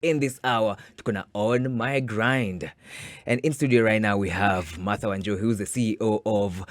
In this hour, tukona On My Grind. And in studio right now, we have Martha Wanjohi, who's the CEO of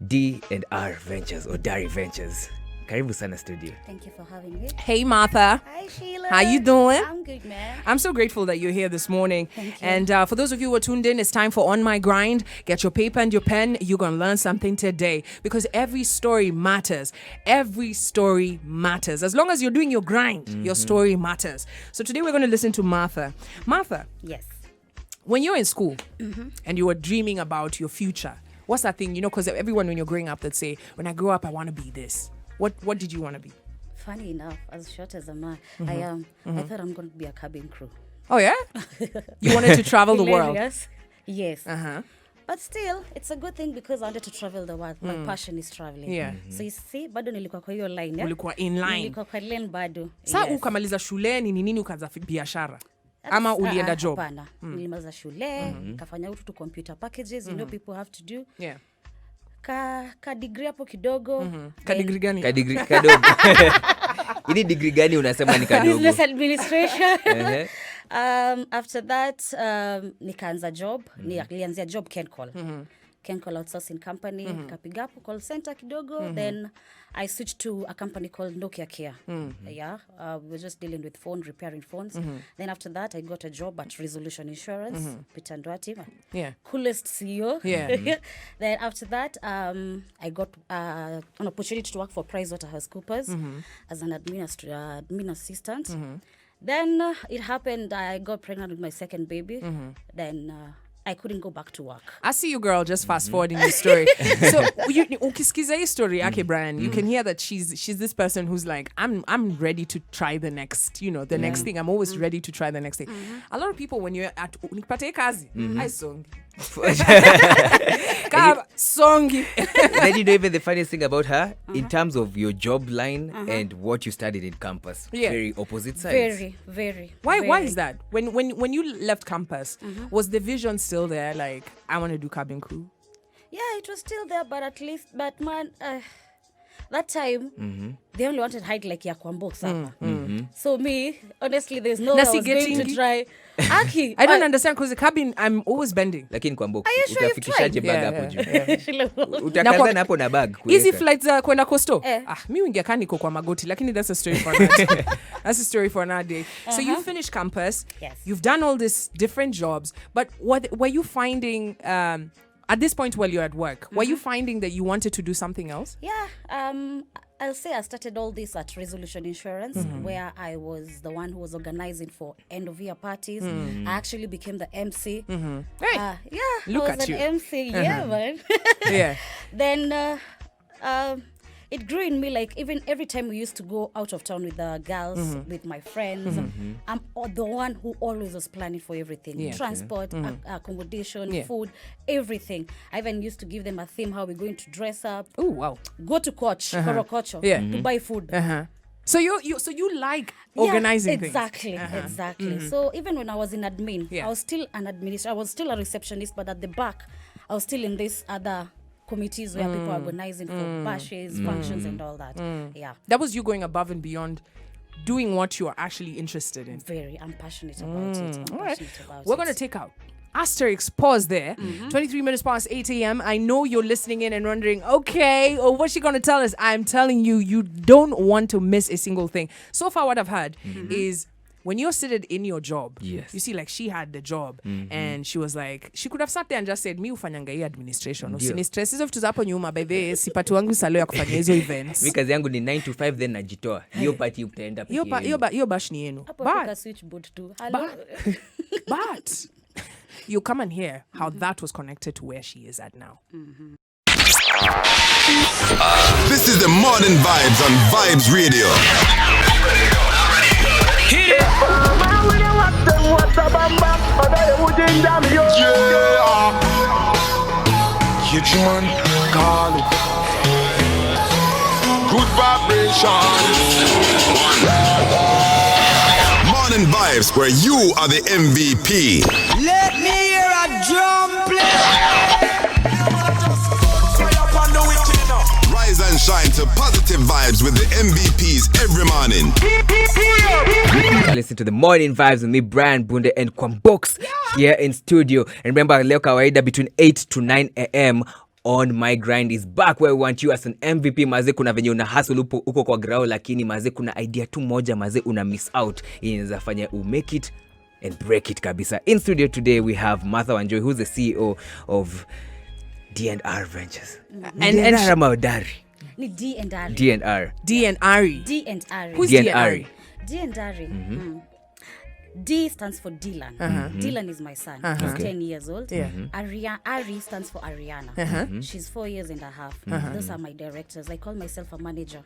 D&R Ventures or Dari Ventures. Karibu sana studio. Thank you for having me. Hey, Martha. Hi, Sheila. How you doing? I'm good, man. I'm so grateful that you're here this morning. Thank you. And for those of you who are tuned in, it's time for On My Grind. Get your paper and your pen. You're going to learn something today because every story matters. Every story matters. As long as you're doing your grind, your story matters. So today we're going to listen to Martha. Martha. Yes. When you're in school and you were dreaming about your future, what's that thing? You know, because everyone when you're growing up, they'd say, when I grow up, I want to be this. What did you want to be? Funny enough, as short as I'm, I thought I'm going to be a cabin crew. Oh, yeah? You wanted to travel the world? Yes. Uh-huh. But still, it's a good thing because I wanted to travel the world. My passion is traveling. Yeah. So you see, bado nilikuwa kwa hiyo line. Yeah? Ulikuwa in line. Nilikuwa kwa lane bado. Sa ukamaliza shuleni ni nini ukaanza biashara? Ama ulienda job? Hapana. Nilimaliza shule, kafanya utu to computer packages, you know people have to do. Yeah. Ka degree hapo kidogo. Ka degree gani? Ka degree kadogo. Ili degree gani unasema ni kadogo? Business administration. After that, nikaanza job. Nilianzia job Kencall outsourcing company. Kapiga hapo call center kidogo. Then I switched to a company called Nokia Care. Yeah, we were just dealing with repairing phones. Then after that, I got a job at Resolution Insurance. Peter Ndwati, coolest CEO. Yeah. Then after that, I got an opportunity to work for PricewaterhouseCoopers as an admin assistant. Then it happened, I got pregnant with my second baby. Then I couldn't go back to work. I see you, girl, just fast forwarding your story. So, ukisikiza hii story yake, Brian, you can hear that she's this person who's like, I'm ready to try the next, the next thing. I'm always ready to try the next thing. A lot of people, when you're at nikipate kazi, I song. Songi. Then you know even the funniest thing about her, in terms of your job line and what you studied in campus, very opposite sides. Very. Why is that? When you left campus, was the vision still there? Like, I want to do cabin crew? Yeah, it was still there, but man, that time, they only wanted height like ya Kwambox. So me, honestly, there's no way I was going to try. Aki, I don't understand because the cabin, I'm always bending. Lakini Kwambox, Are you sure you've utafikishaje tried? bag hapo juu? Yeah. Utakaza hapo na bag. Easy flights kwenda costo. Mi ungekaa niko kwa magoti, lakini that's a story for another day. That's a story for another day. So you finished campus. Yes. You've done all these different jobs, but what were you finding at this point while you're at work? Were you finding that you wanted to do something else? Yeah, I'll say I started all this at Resolution Insurance, where I was the one who was organizing for end-of-year parties. I actually became the MC. Hey, look I was at you. an MC. Yeah, man. Yeah. Then it grew in me, like even every time we used to go out of town with the girls, with my friends, I'm the one who always was planning for everything. Yeah. Transport, accommodation, food, everything. I even used to give them a theme, how we're going to dress up. Oh, wow. Go to Korokocho to buy food. So you like organizing things? Exactly. So even when I was in admin, I was still an administrator. I was still a receptionist, but at the back, I was still in this other committees where people are organizing for bashes, functions, and all that. Yeah. That was you going above and beyond, doing what you are actually interested in. I'm passionate about it. All right. We're going to take out asterisk, pause there. 23 minutes past 8 a.m. I know you're listening in and wondering, okay, what's she going to tell us? I'm telling you, you don't want to miss a single thing. So far, what I've heard is when you're seated in your job, you see, like, she had the job and she was like, she could have sat there and just said, mi ufanyanga hii administration. Usini stress hizo vitu zapo nyuma, by the way, sipati wangu salo ya kufanya hizo events. Mi kazi yangu ni 9 to 5 then najitoa. Hiyo party utaenda pia. Hiyo bash ni yenu. But you come and hear how that was connected to where she is at now. This is the Morning Vibes on Vibes Radio. Human call it. Good vibration. Morning Vibes, where you are the MVP. Let me hear a drum play. Rise and sunshine to positive vibes with the MVPs every morning. Listen to the morning vibes with me, Brian, Mbunde, and Kwambox here in studio. And remember, leo kawaida between 8 to 9 a.m. on My Grind is back, where we want you as an MVP. Maze kuna venye una hustle uko kwa grao, lakini maze kuna idea tu moja maze una miss out. Inaweza fanya make it and break it kabisa. In studio today we have Martha Wanjohi, who's the CEO of D&R Ventures. And Dari. Ni D&R. D&R. D&R. D&R. Who's D&R? D&R. D stands for Dylan. Dylan is my son. He's 10 years old. Ari stands for Ariana. She's 4 years and a half. Those are my directors. I call myself a manager.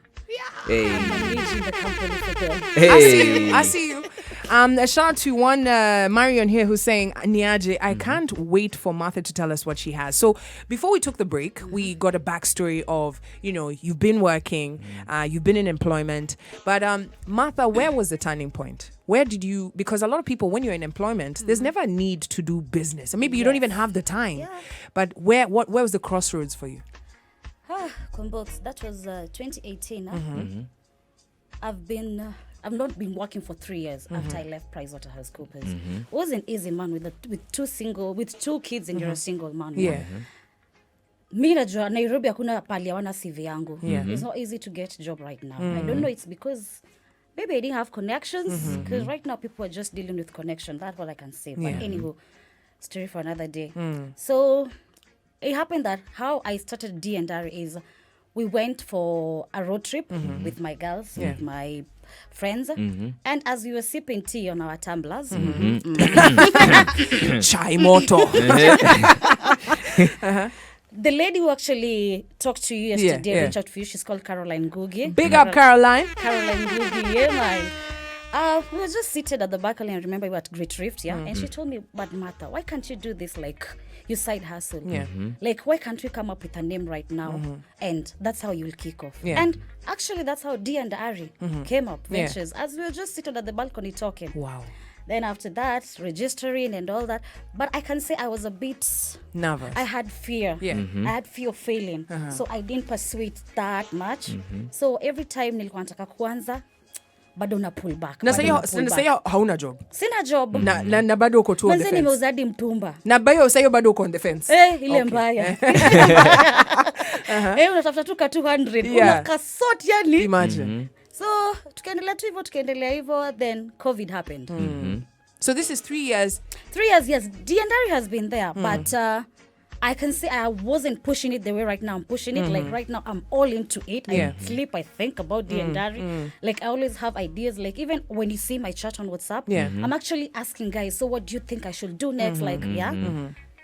Hey. I'm managing the company for them. Hey. I see you. A shout out to one Marion here who's saying, Niaje, I can't wait for Martha to tell us what she has. So before we took the break, we got a backstory of, you've been working, you've been in employment. But Martha, where was the turning point? Where did you, because a lot of people, when you're in employment, there's never a need to do business. And maybe you don't even have the time. Yeah. But where was the crossroads for you? Kwambox, that was 2018. I've not been working for 3 years after I left PricewaterhouseCoopers. It wasn't easy, man, with two kids and you're a single man. Yeah. Mi najua Nairobi hakuna pali hawana CV yangu. Yeah. It's not easy to get a job right now. I don't know, it's because maybe I didn't have connections, because right now people are just dealing with connection. That's what I can say. But anyway, story for another day. So it happened that how I started D&R is we went for a road trip with my girls, with my friends, and as we were sipping tea on our tumblers, Chai moto. the lady who actually talked to you yesterday, reached out to you, she's called Caroline Gugi. Big up, Caroline. Caroline Gugi, yeah, man. We were just seated at the balcony. I remember we were at Great Rift, and she told me, but Martha, why can't you do this like your side hustle? Like, why can't we come up with a name right now? And that's how you'll kick off. And actually, that's how D&R came up, Ventures, as we were just seated at the balcony talking. Wow. Then after that, registering and all that. But I can say I was a bit nervous. I had fear. Yeah. I had fear of failing. So I didn't pursue it that much. So every time nilikuwa nataka kuanza, bado na pull back. Na sasa hauna job. Sina job. Na bado uko tu on the fence. fence. Nimeuza hadi mtumba. Na bayo sasa bado uko on the fence. Ile mbaya. Unatafuta tu ka 200. Unakasot yani. Imagine. So tukaendelea hivyo, then COVID happened. So this is 3 years. 3 years, yes. D&R has been there, but I can say I wasn't pushing it the way right now I'm pushing it. Like right now I'm all into it. I sleep, I think about D&R. Like I always have ideas. Like even when you see my chat on WhatsApp, I'm actually asking guys, so what do you think I should do next?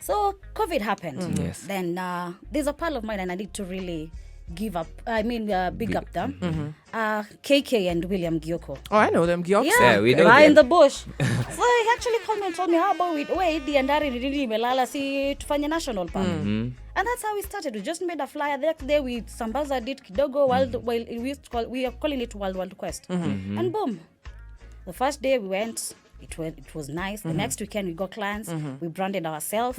So COVID happened. Yes. Then there's a pal of mine and I need to really big up them. KK and William Gyoko. Oh, I know them. Gyoko. Yeah, we know in them. the bush. So he actually called me and told me, how about we D&R nilini melala si tufanye national park. And that's how we started. We just made a flyer. The next day we sambaza did kidogo we are calling it Wild Quest. And boom. The first day we went, it was nice. The next weekend we got clients. We branded ourselves.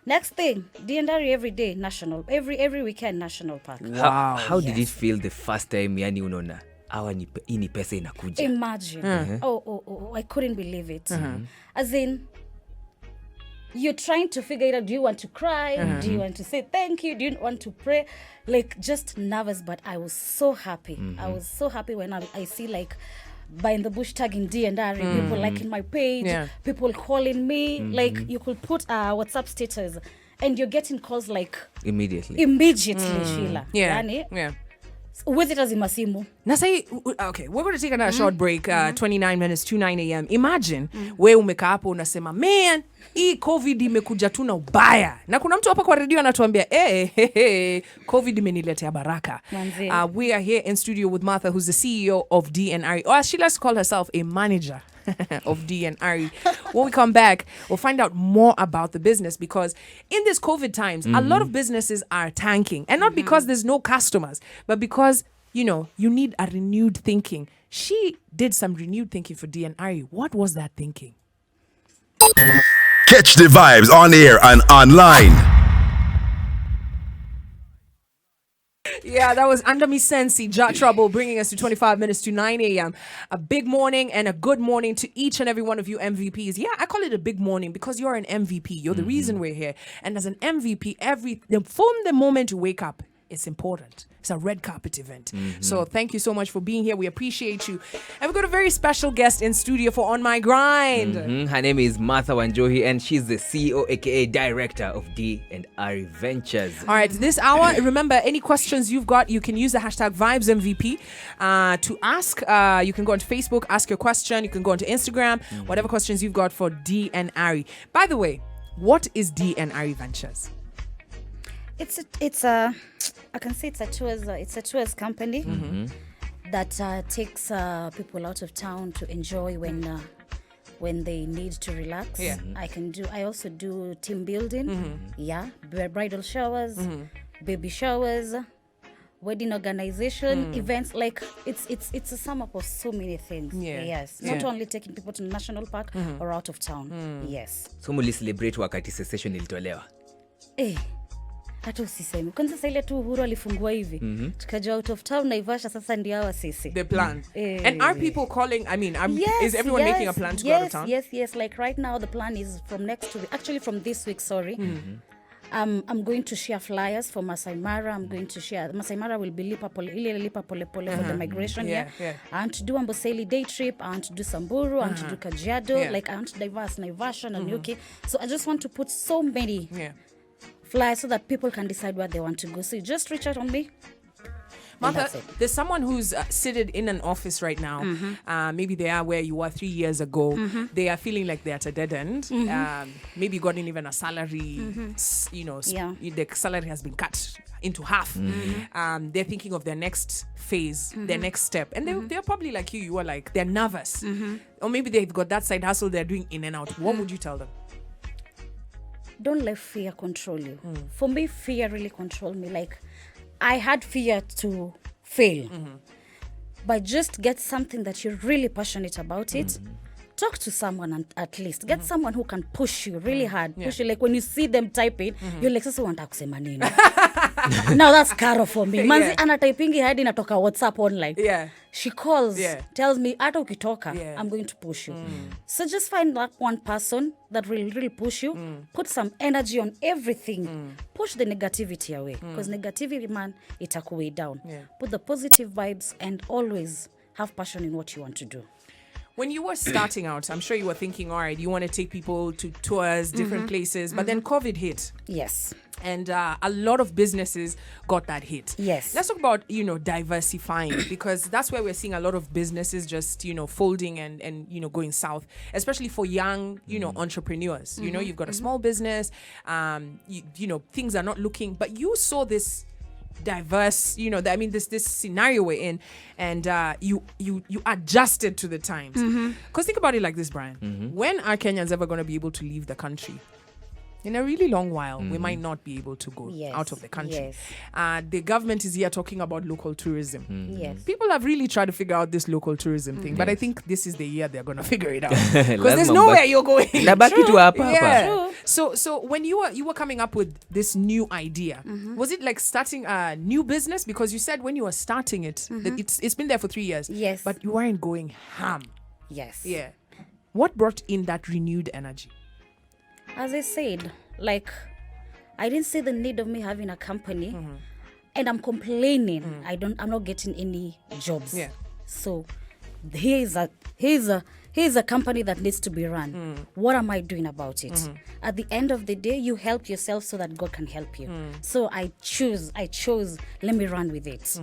Next thing, D&R every day national, every weekend national park. Wow. How did it feel the first time yani unaona hawa ni pesa inakuja? Imagine. Oh, I couldn't believe it. As in, you're trying to figure it out. Do you want to cry? Do you want to say thank you? Do you want to pray? Like, just nervous, but I was so happy. I was so happy when I see like by in the bush tagging D&R, people liking my page, people calling me. Like you could put a WhatsApp status and you're getting calls like immediately Sheila. Yeah. With it as imasimu. Now say, okay, we're going to take another short break, 29 minutes to 9 a.m. Imagine, we umekaa hapo unasema, man, hii COVID imekuja tu na ubaya. Na kuna mtu hapa kwa radio anatuambia, COVID imeniletea baraka. We are here in studio with Martha, who's the CEO of D&R. Or as she likes to call herself, a manager of D&R. When we come back, we'll find out more about the business, because in this COVID times, a lot of businesses are tanking. And not because there's no customers, but because, you need a renewed thinking. She did some renewed thinking for D&R. What was that thinking? Catch the vibes on air and online. Yeah, that was Under Me Sensi, Ja Trouble, bringing us to 25 minutes to 9 a.m. A big morning and a good morning to each and every one of you MVPs. Yeah, I call it a big morning because you're an MVP. You're the reason we're here. And as an MVP, from the moment you wake up, it's important. It's a red carpet event. So thank you so much for being here. We appreciate you. And we've got a very special guest in studio for On My Grind. Her name is Martha Wanjohi, and she's the CEO, aka Director of D&R Ventures. All right, this hour, remember, any questions you've got, you can use the hashtag VibesMVP to ask. You can go onto Facebook, ask your question. You can go onto Instagram, whatever questions you've got for D&R. By the way, what is D&R Ventures? I can say it's a tours company that takes people out of town to enjoy when they need to relax. Yeah. I also do team building. Yeah, bridal showers, baby showers, wedding organization, events. Like it's a sum up of so many things. Yeah. Yes, not only taking people to the national park or out of town. Yes. So muli celebrate wakati secession ilitolewa. Hata usiseme. Kwanza sasa ile tu Uhuru alifungua hivi. Tukajua out of town Naivasha sasa ndio hawa sisi. The plan. And are people calling, is everyone making a plan to go out of town? Yes. Like right now the plan is from this week, I'm going to share flyers for Masai Mara. I'm going to share. Masai Mara will be lipa pole for the migration here. I want to do Amboseli day trip. I want to do Samburu. I want to do Kajiado. Like I want to diverse Naivasha and UK. So I just want to put so many flyers so that people can decide where they want to go. So you just reach out on me. Martha, there's someone who's seated in an office right now. Maybe they are where you were 3 years ago. They are feeling like they're at a dead end. Maybe gotten even a salary. The salary has been cut into half. They're thinking of their next phase, their next step. And they're probably like you are like, they're nervous. Or maybe they've got that side hustle they're doing in and out. What would you tell them? Don't let fear control you. For me, fear really controlled me. Like, I had fear to fail. But just get something that you're really passionate about it. Talk to someone at least. Get someone who can push you really hard. Push you. Like when you see them type it, you're like, sasa wanta kusema nini? Now that's caro for me. Manzi ana typingi hadi natoka WhatsApp online. She calls, tells me, hata ukitoka, I'm going to push you. So just find that one person that will really push you. Put some energy on everything. Push the negativity away. Because negativity, man, itaku weigh down. Put the positive vibes and always have passion in what you want to do. When you were starting out, I'm sure you were thinking, all right, you want to take people to tours, different places, but then COVID hit. Yes. And a lot of businesses got that hit. Yes. Let's talk about, diversifying because that's where we're seeing a lot of businesses just, folding and going south, especially for young, entrepreneurs. You've got a small business, things are not looking, but you saw this diverse, this scenario we're in, and you adjusted to the times. Because think about it like this, Brian. When are Kenyans ever going to be able to leave the country? In a really long while, we might not be able to go out of the country. The government is here talking about local tourism. Yes. People have really tried to figure out this local tourism thing, but I think this is the year they're going to figure it out. Because there's nowhere you're going. True. So when you were coming up with this new idea, was it like starting a new business? Because you said when you were starting it, that it's been there for 3 years. Yes. But you weren't going ham. Yes. Yeah. What brought in that renewed energy? As I said, like, I didn't see the need of me having a company, and I'm complaining. I'm not getting any jobs. Yeah. So here's a company that needs to be run. What am I doing about it? At the end of the day, you help yourself so that God can help you. So I chose, let me run with it.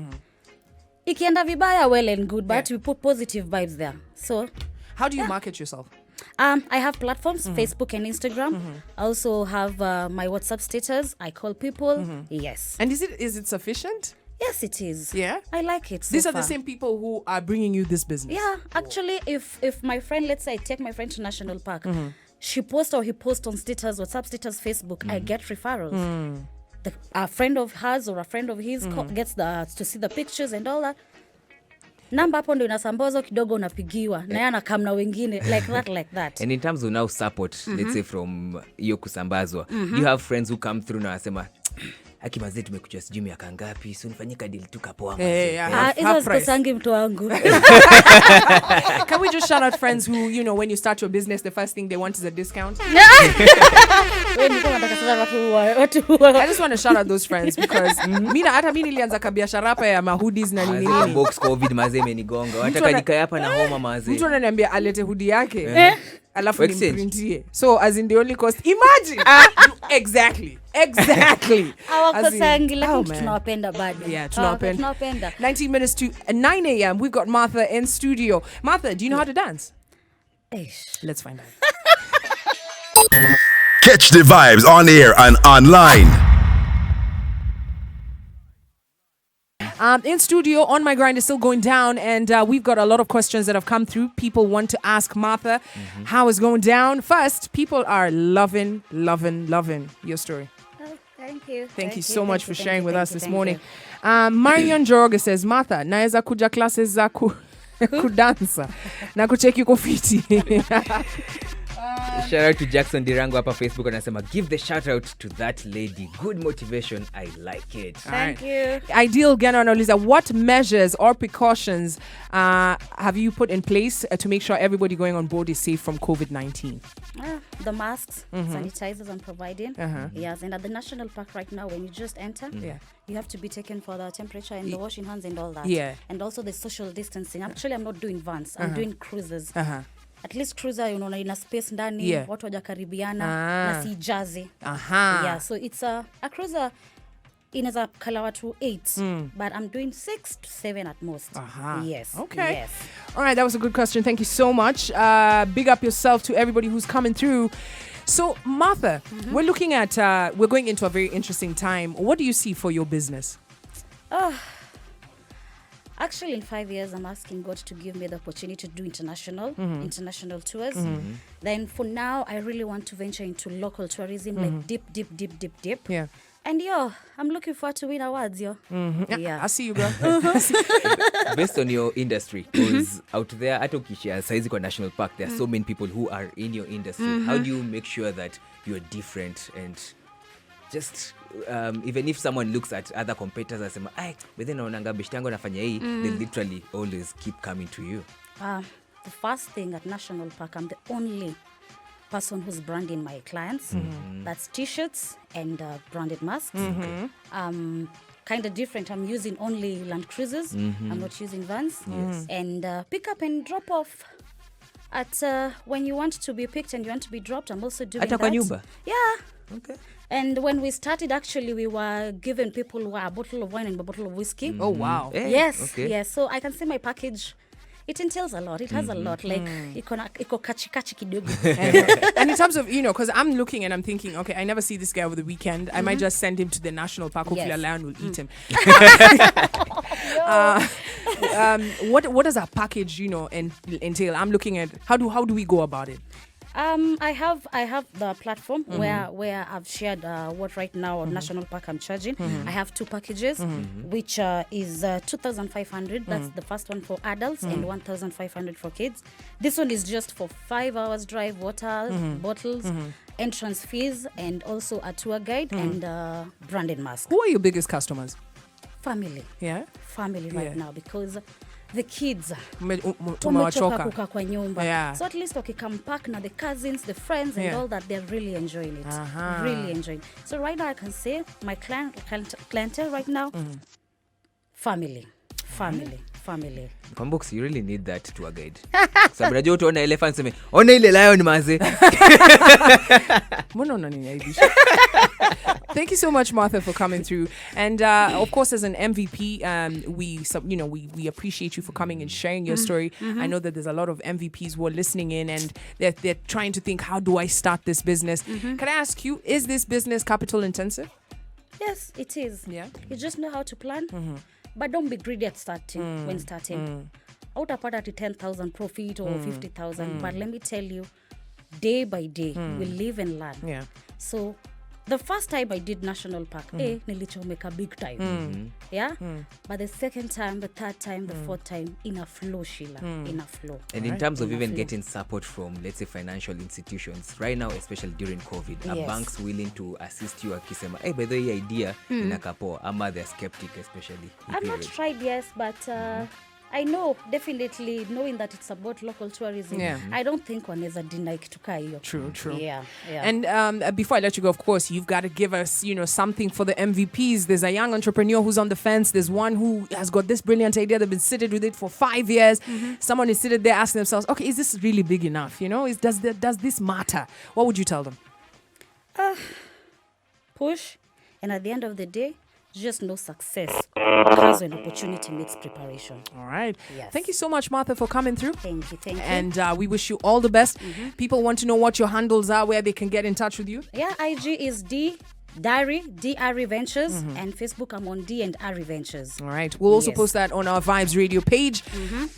Ikienda vibaya, well and good, but we put positive vibes there. So how do you market yourself? I have platforms, Facebook and Instagram. I also have my WhatsApp status. I call people. Yes. And is it sufficient? Yes, it is. Yeah? I like it so These are far. the same people who are bringing you this business? Yeah, actually, if my friend, let's say I take my friend to National Park, she posts or he posts on status, WhatsApp status, Facebook, I get referrals. A friend of hers or a friend of his gets to see the pictures and all that. Namba hapo ndo inasambazwa kidogo unapigiwa na yana kamna wengine like that. And in terms of now support, let's say from hiyo kusambazwa, you have friends who come through na wasema Akimazee tumekuja sijui miaka ngapi, so nifanyika deal tu kapoa. Hizo zikosangi mtu wangu. Can we just shout out friends who, you know, when you start your business, the first thing they want is a discount? I just want to shout out those friends because hata mimi nilianza kabiashara hapa ya mahoodies na nini. Kwambox COVID mazee imenigonga. Wataka nikae hapa na homa mazee. Mtu ananiambia alete hoodie yake. Alafu nimprintie. So as in the only cost, imagine. Exactly. Hawakosangi lakini tunawapenda bado. Yeah, tunawapenda. 19 minutes to 9 a.m. We've got Martha in studio. Martha, do you know how to dance? Let's find out. Catch the vibes on air and online. In studio, On My Grind is still going down, and we've got a lot of questions that have come through. People want to ask Martha how it's going down. First, people are loving your story. Oh, thank you. Thank you so much for sharing with us this morning. Marion Joroge says, Martha, naeza kuja classes za kudansa na kucheki kufiti. Shout out to Jackson Dirango hapa Facebook anasema give the shout out to that lady, good motivation, I like it. Thank you. Ideal Gana anauliza, what measures or precautions have you put in place to make sure everybody going on board is safe from COVID-19? The masks, sanitizers I'm providing. Yes, and at the national park right now, when you just enter, you have to be taken for the temperature and the washing hands and all that. Yeah. And also the social distancing. Actually, I'm not doing vans. I'm doing cruises. At least cruiser, you know, ina space ndani, watu wajakaribiana, na si jazi. Yeah, so it's a cruiser inaweza kala watu 8, but I'm doing 6 to 7 at most. Yes. Okay. Yes. All right, that was a good question. Thank you so much. Big up yourself to everybody who's coming through. So, Martha, we're looking at, we're going into a very interesting time. What do you see for your business? Actually, in 5 years, I'm asking God to give me the opportunity to do international tours. Then for now, I really want to venture into local tourism, like deep. Yeah. And I'm looking forward to win awards, Yeah. I see you, girl. Based on your industry, because out there, hata ukishia saizi kwa national park, there are so many people who are in your industry. How do you make sure that you're different and just even if someone looks at other competitors and say, "Ay, within naonanga bishtango nafanya hii," they literally always keep coming to you? The first thing at National Park, I'm the only person who's branding my clients. That's t-shirts and branded masks. Kind of different. I'm using only land cruisers. I'm not using vans. And pick up and drop off. At when you want to be picked and you want to be dropped, I'm also doing Hata kwa nyumba? Yeah. Okay. And when we started, actually, we were giving people a bottle of wine and a bottle of whiskey. Oh, wow. Yes, okay. yes. So I can say my package, it entails a lot. It has a lot. Like, iko kachi kidogo. And in terms of, you know, because I'm looking and I'm thinking, okay, I never see this guy over the weekend. I might just send him to the national park. Hopefully a lion will eat him. What does a package, you know, entail? I'm looking at, how do we go about it? I have the platform where I've shared what right now on National Park I'm charging. I have 2 packages, which is 2,500. That's the first one for adults and 1,500 for kids. This one is just for 5 hours drive, water, bottles, entrance fees, and also a tour guide and branded mask. Who are your biggest customers? Family. Yeah. Family right now, because the kids tumewachoka kukaa kwa nyumba. Yeah. So at least wakikam park na the cousins, the friends and all that, they're really enjoying it. Really enjoying. So right now I can say my clientele right now, family. Kwambox, you really need that tour guide. Sababu najua utaona elephant sema, ona ile lion maze. Mbona unaniaibisha? Thank you so much, Martha, for coming through. And of course, as an MVP, we appreciate you for coming and sharing your story. I know that there's a lot of MVPs who are listening in and they're trying to think, how do I start this business? Can I ask you, is this business capital intensive? Yes, it is. Yeah. You just know how to plan, but don't be greedy at starting. When starting, utapata ati 10,000 profit or 50,000. But let me tell you, day by day, we live and learn. Yeah. So the first time I did National Park, nilichomeka big time. Yeah? But the second time, the third time, the fourth time, in a flow, Sheila. In a flow. And in terms of even getting support from, let's say, financial institutions, right now, especially during COVID, are Yes. banks willing to assist you akisema, hey, by the way, idea, inakapoa, ama they're skeptic, especially. I've not tried, yes, but I know, definitely, knowing that it's about local tourism, Yeah. I don't think one is a deny kitu hiyo. True. Yeah. And before I let you go, of course, you've got to give us, something for the MVPs. There's a young entrepreneur who's on the fence. There's one who has got this brilliant idea. They've been sitting with it for 5 years. Someone is sitting there asking themselves, okay, is this really big enough? Does this matter? What would you tell them? Push, and at the end of the day, just know success comes when opportunity meets preparation. All right. Yes. Thank you so much, Martha, for coming through. Thank you. And we wish you all the best. People want to know what your handles are, where they can get in touch with you. Yeah, IG is Dari, Dari Ventures, and Facebook I'm on D and Ari Ventures. All right. We'll also Yes. post that on our Vibes Radio page.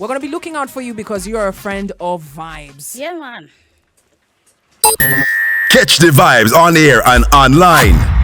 We're going to be looking out for you because you're a friend of Vibes. Yeah, man. Catch the vibes on air and online.